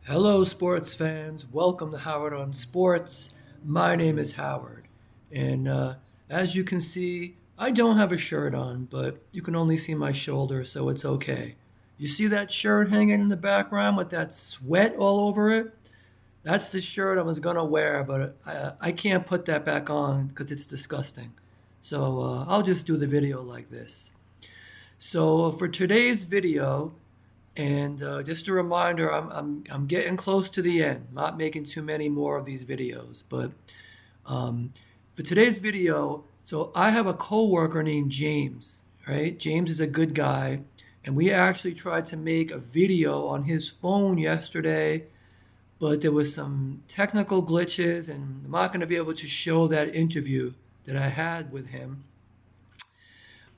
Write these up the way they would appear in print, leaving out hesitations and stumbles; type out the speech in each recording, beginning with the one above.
Hello, sports fans. Welcome to Howard on Sports. My name is Howard. And as you can see, I don't have a shirt on, but you can only see my shoulder, so it's okay. You see that shirt hanging in the background with that sweat all over it? That's the shirt I was going to wear, but I can't put that back on because it's disgusting. So I'll just do the video like this. So for today's video, and just a reminder, I'm getting close to the end. Not making too many more of these videos, but um, for today's video, so I have a coworker named James. Right, James is a good guy, and we actually tried to make a video on his phone yesterday, but there was some technical glitches, and I'm not going to be able to show that interview that I had with him.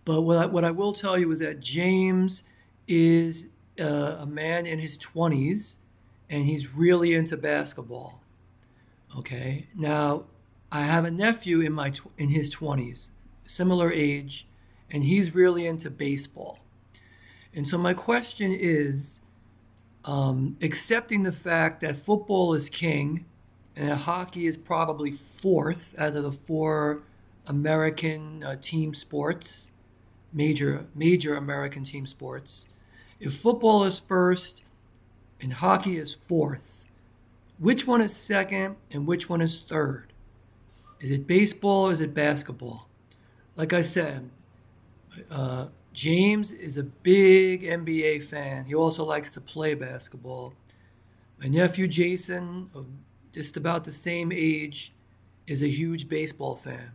But what I will tell you is that James is a man in his 20s and he's really into basketball. Okay. Now, I have a nephew in his 20s, similar age, and he's really into baseball. And so my question is, accepting the fact that football is king and that hockey is probably fourth out of the four American team sports, major American team sports. If football is first and hockey is fourth, which one is second and which one is third? Is it baseball or is it basketball? Like I said, James is a big NBA fan. He also likes to play basketball. My nephew Jason, of just about the same age, is a huge baseball fan.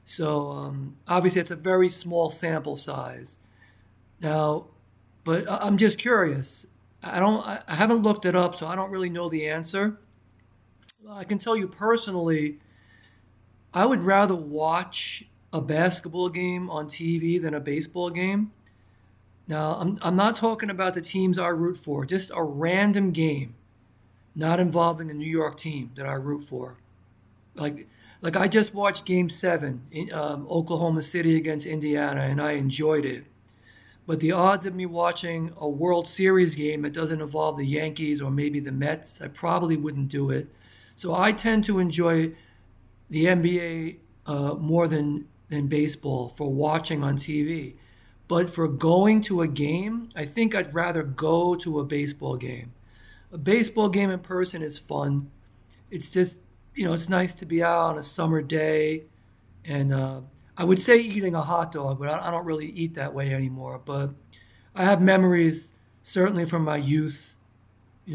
So obviously, it's a very small sample size. Now, but I'm just curious. I haven't looked it up, so I don't really know the answer. I can tell you personally, I would rather watch a basketball game on TV than a baseball game. Now, I'm not talking about the teams I root for, just a random game, not involving a New York team that I root for. Like, like I just watched Game 7 in Oklahoma City against Indiana, and I enjoyed it. But the odds of me watching a World Series game that doesn't involve the Yankees or maybe the Mets, I probably wouldn't do it. So I tend to enjoy the NBA more than baseball for watching on TV. But for going to a game, I think I'd rather go to a baseball game. A baseball game in person is fun. It's just, it's nice to be out on a summer day. And I would say eating a hot dog, but I don't really eat that way anymore. But I have memories, certainly from my youth,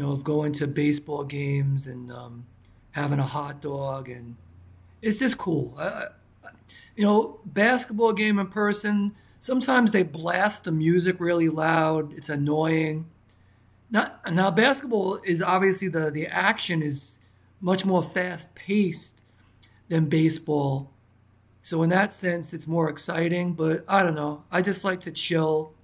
of going to baseball games and having a hot dog. And it's just cool. Basketball game in person, sometimes they blast the music really loud. It's annoying. Now basketball is obviously the action is much more fast paced than baseball. So in that sense, it's more exciting. But I don't know. I just like to chill,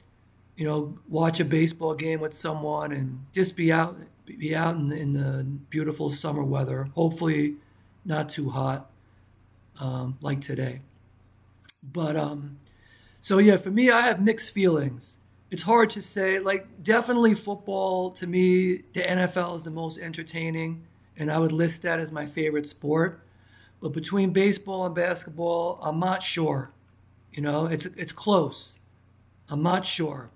watch a baseball game with someone and just be out in the beautiful summer weather. Hopefully, not too hot like today. But so yeah, for me, I have mixed feelings. It's hard to say. Like, definitely football to me, the NFL is the most entertaining, and I would list that as my favorite sport. But between baseball and basketball, I'm not sure. It's close. I'm not sure.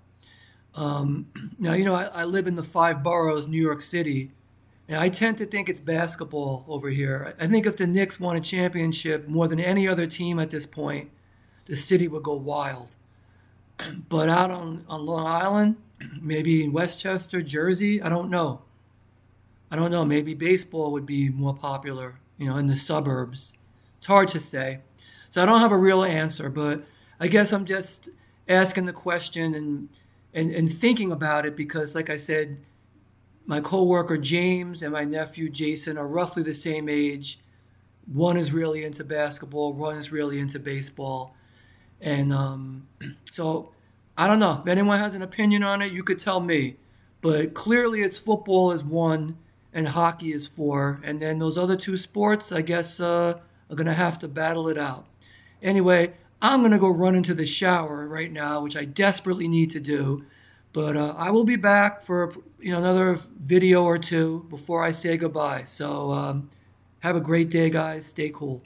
Now, I live in the five boroughs, New York City, and I tend to think it's basketball over here. I think if the Knicks won a championship more than any other team at this point, the city would go wild. But out on Long Island, maybe in Westchester, Jersey, I don't know. I don't know. Maybe baseball would be more popular, in the suburbs. It's hard to say. So I don't have a real answer, but I guess I'm just asking the question and thinking about it because, like I said, my coworker James and my nephew Jason are roughly the same age. One is really into basketball, one is really into baseball. And so I don't know. If anyone has an opinion on it, you could tell me. But clearly, it's football is one and hockey is four. And then those other two sports, I guess, are going to have to battle it out. Anyway, I'm going to go run into the shower right now, which I desperately need to do. But I will be back for another video or two before I say goodbye. So have a great day, guys. Stay cool.